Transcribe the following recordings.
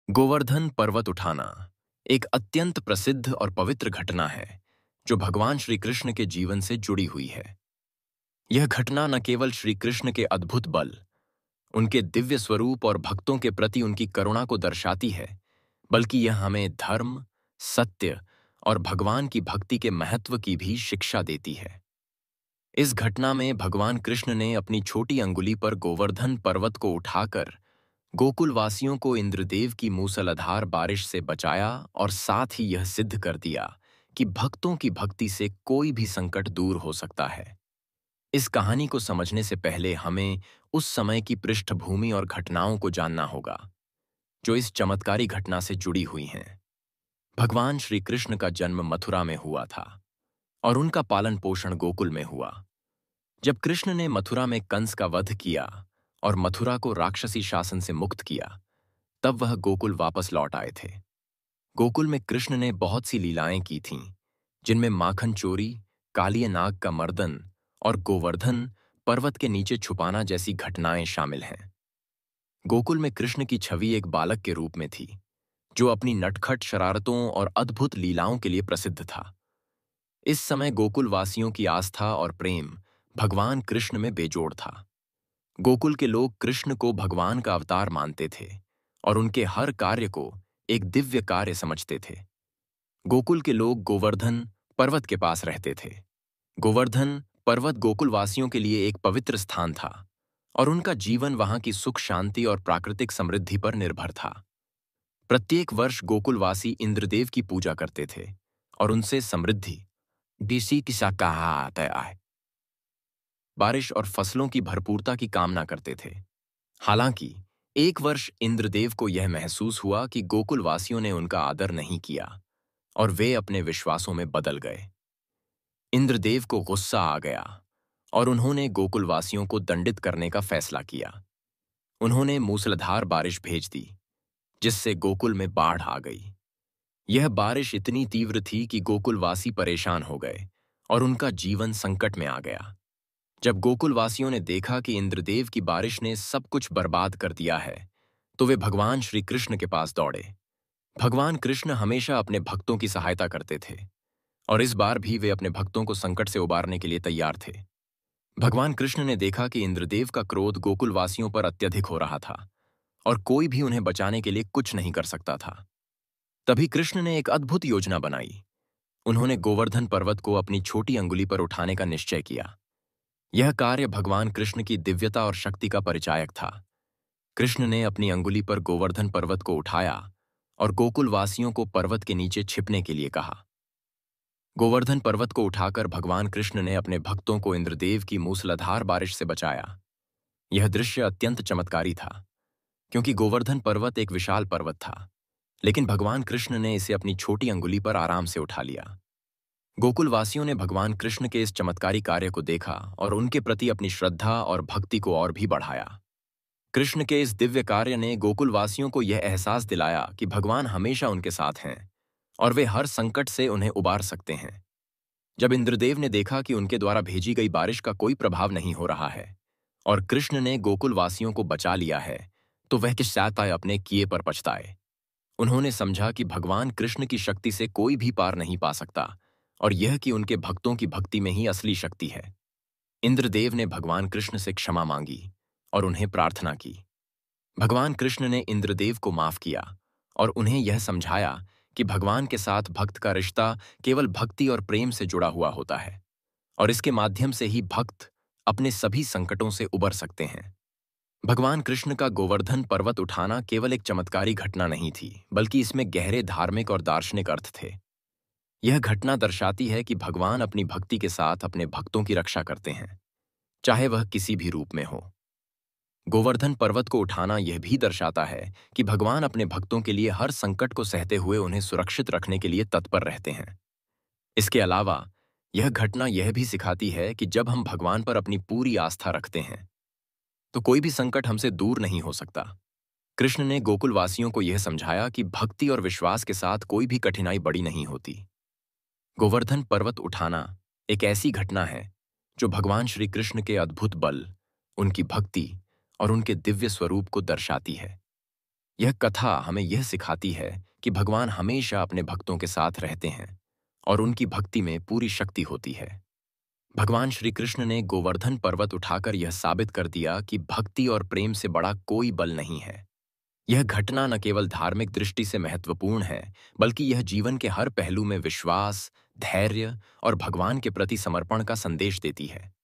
गोवर्धन पर्वत उठाना एक अत्यंत प्रसिद्ध और पवित्र घटना है जो भगवान श्री कृष्ण के जीवन से जुड़ी हुई है। यह घटना न केवल श्री कृष्ण के अद्भुत बल, उनके दिव्य स्वरूप और भक्तों के प्रति उनकी करुणा को दर्शाती है, बल्कि यह हमें धर्म, सत्य और भगवान की भक्ति के महत्व की भी शिक्षा देती है। इस घटना में भगवान कृष्ण ने अपनी छोटी अंगुली पर गोवर्धन पर्वत को उठाकर गोकुल वासियों को इंद्रदेव की मूसलाधार बारिश से बचाया और साथ ही यह सिद्ध कर दिया कि भक्तों की भक्ति से कोई भी संकट दूर हो सकता है। इस कहानी को समझने से पहले हमें उस समय की पृष्ठभूमि और घटनाओं को जानना होगा जो इस चमत्कारी घटना से जुड़ी हुई हैं। भगवान श्री कृष्ण का जन्म मथुरा में हुआ था और उनका पालन पोषण गोकुल में हुआ। जब कृष्ण ने मथुरा में कंस का वध किया और मथुरा को राक्षसी शासन से मुक्त किया, तब वह गोकुल वापस लौट आए थे। गोकुल में कृष्ण ने बहुत सी लीलाएं की थीं, जिनमें माखन चोरी, कालिय नाग का मर्दन और गोवर्धन पर्वत के नीचे छुपाना जैसी घटनाएं शामिल हैं। गोकुल में कृष्ण की छवि एक बालक के रूप में थी, जो अपनी नटखट शरारतों और अद्भुत लीलाओं के लिए प्रसिद्ध था। इस समय गोकुल वासियों की आस्था और प्रेम भगवान कृष्ण में बेजोड़ था। गोकुल के लोग कृष्ण को भगवान का अवतार मानते थे और उनके हर कार्य को एक दिव्य कार्य समझते थे। गोकुल के लोग गोवर्धन पर्वत के पास रहते थे। गोवर्धन पर्वत गोकुल वासियों के लिए एक पवित्र स्थान था और उनका जीवन वहां की सुख शांति और प्राकृतिक समृद्धि पर निर्भर था। प्रत्येक वर्ष गोकुलवासी इंद्रदेव की पूजा करते थे और उनसे समृद्धि, बीसी की कहा आता है, बारिश और फसलों की भरपूरता की कामना करते थे। हालांकि एक वर्ष इंद्रदेव को यह महसूस हुआ कि गोकुलवासियों ने उनका आदर नहीं किया और वे अपने विश्वासों में बदल गए। इंद्रदेव को गुस्सा आ गया और उन्होंने गोकुलवासियों को दंडित करने का फैसला किया। उन्होंने मूसलाधार बारिश भेज दी, जिससे गोकुल में बाढ़ आ गई। यह बारिश इतनी तीव्र थी कि गोकुलवासी परेशान हो गए और उनका जीवन संकट में आ गया। जब गोकुलवासियों ने देखा कि इंद्रदेव की बारिश ने सब कुछ बर्बाद कर दिया है, तो वे भगवान श्री कृष्ण के पास दौड़े। भगवान कृष्ण हमेशा अपने भक्तों की सहायता करते थे और इस बार भी वे अपने भक्तों को संकट से उबारने के लिए तैयार थे। भगवान कृष्ण ने देखा कि इंद्रदेव का क्रोध गोकुलवासियों पर अत्यधिक हो रहा था और कोई भी उन्हें बचाने के लिए कुछ नहीं कर सकता था। तभी कृष्ण ने एक अद्भुत योजना बनाई। उन्होंने गोवर्धन पर्वत को अपनी छोटी अंगुली पर उठाने का निश्चय किया। यह कार्य भगवान कृष्ण की दिव्यता और शक्ति का परिचायक था। कृष्ण ने अपनी अंगुली पर गोवर्धन पर्वत को उठाया और गोकुलवासियों को पर्वत के नीचे छिपने के लिए कहा। गोवर्धन पर्वत को उठाकर भगवान कृष्ण ने अपने भक्तों को इंद्रदेव की मूसलाधार बारिश से बचाया। यह दृश्य अत्यंत चमत्कारी था, क्योंकि गोवर्धन पर्वत एक विशाल पर्वत था, लेकिन भगवान कृष्ण ने इसे अपनी छोटी अंगुली पर आराम से उठा लिया। गोकुलवासियों ने भगवान कृष्ण के इस चमत्कारी कार्य को देखा और उनके प्रति अपनी श्रद्धा और भक्ति को और भी बढ़ाया। कृष्ण के इस दिव्य कार्य ने गोकुलवासियों को यह एहसास दिलाया कि भगवान हमेशा उनके साथ हैं और वे हर संकट से उन्हें उबार सकते हैं। जब इंद्रदेव ने देखा कि उनके द्वारा भेजी गई बारिश का कोई प्रभाव नहीं हो रहा है और कृष्ण ने गोकुलवासियों को बचा लिया है, तो वह किस्साताए अपने किए पर पछताए। उन्होंने समझा कि भगवान कृष्ण की शक्ति से कोई भी पार नहीं पा सकता और यह कि उनके भक्तों की भक्ति में ही असली शक्ति है। इंद्रदेव ने भगवान कृष्ण से क्षमा मांगी और उन्हें प्रार्थना की। भगवान कृष्ण ने इंद्रदेव को माफ किया और उन्हें यह समझाया कि भगवान के साथ भक्त का रिश्ता केवल भक्ति और प्रेम से जुड़ा हुआ होता है और इसके माध्यम से ही भक्त अपने सभी संकटों से उबर सकते हैं। भगवान कृष्ण का गोवर्धन पर्वत उठाना केवल एक चमत्कारी घटना नहीं थी, बल्कि इसमें गहरे धार्मिक और दार्शनिक अर्थ थे। यह घटना दर्शाती है कि भगवान अपनी भक्ति के साथ अपने भक्तों की रक्षा करते हैं, चाहे वह किसी भी रूप में हो। गोवर्धन पर्वत को उठाना यह भी दर्शाता है कि भगवान अपने भक्तों के लिए हर संकट को सहते हुए उन्हें सुरक्षित रखने के लिए तत्पर रहते हैं। इसके अलावा यह घटना यह भी सिखाती है कि जब हम भगवान पर अपनी पूरी आस्था रखते हैं, तो कोई भी संकट हमसे दूर नहीं हो सकता। कृष्ण ने गोकुलवासियों को यह समझाया कि भक्ति और विश्वास के साथ कोई भी कठिनाई बड़ी नहीं होती। गोवर्धन पर्वत उठाना एक ऐसी घटना है जो भगवान श्री कृष्ण के अद्भुत बल, उनकी भक्ति और उनके दिव्य स्वरूप को दर्शाती है। यह कथा हमें यह सिखाती है कि भगवान हमेशा अपने भक्तों के साथ रहते हैं और उनकी भक्ति में पूरी शक्ति होती है। भगवान श्री कृष्ण ने गोवर्धन पर्वत उठाकर यह साबित कर दिया कि भक्ति और प्रेम से बड़ा कोई बल नहीं है। यह घटना न केवल धार्मिक दृष्टि से महत्वपूर्ण है, बल्कि यह जीवन के हर पहलू में विश्वास, धैर्य और भगवान के प्रति समर्पण का संदेश देती है।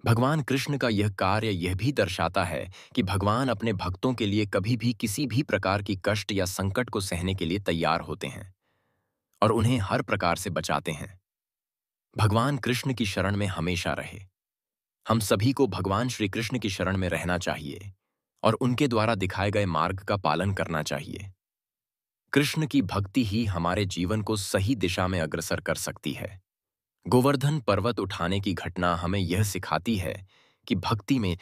भगवान कृष्ण का यह कार्य यह भी दर्शाता है कि भगवान अपने भक्तों के लिए कभी भी किसी भी प्रकार की कष्ट या संकट को सहने के लिए तैयार होते हैं और उन्हें हर प्रकार से बचाते हैं। भगवान कृष्ण की शरण में हमेशा रहे। हम सभी को भगवान श्री कृष्ण की शरण में रहना चाहिए और उनके द्वारा दिखाए गए मार्ग का पालन करना चाहिए। कृष्ण की भक्ति ही हमारे जीवन को सही दिशा में अग्रसर कर सकती है। गोवर्धन पर्वत उठाने की घटना हमें यह सिखाती है कि भक्ति में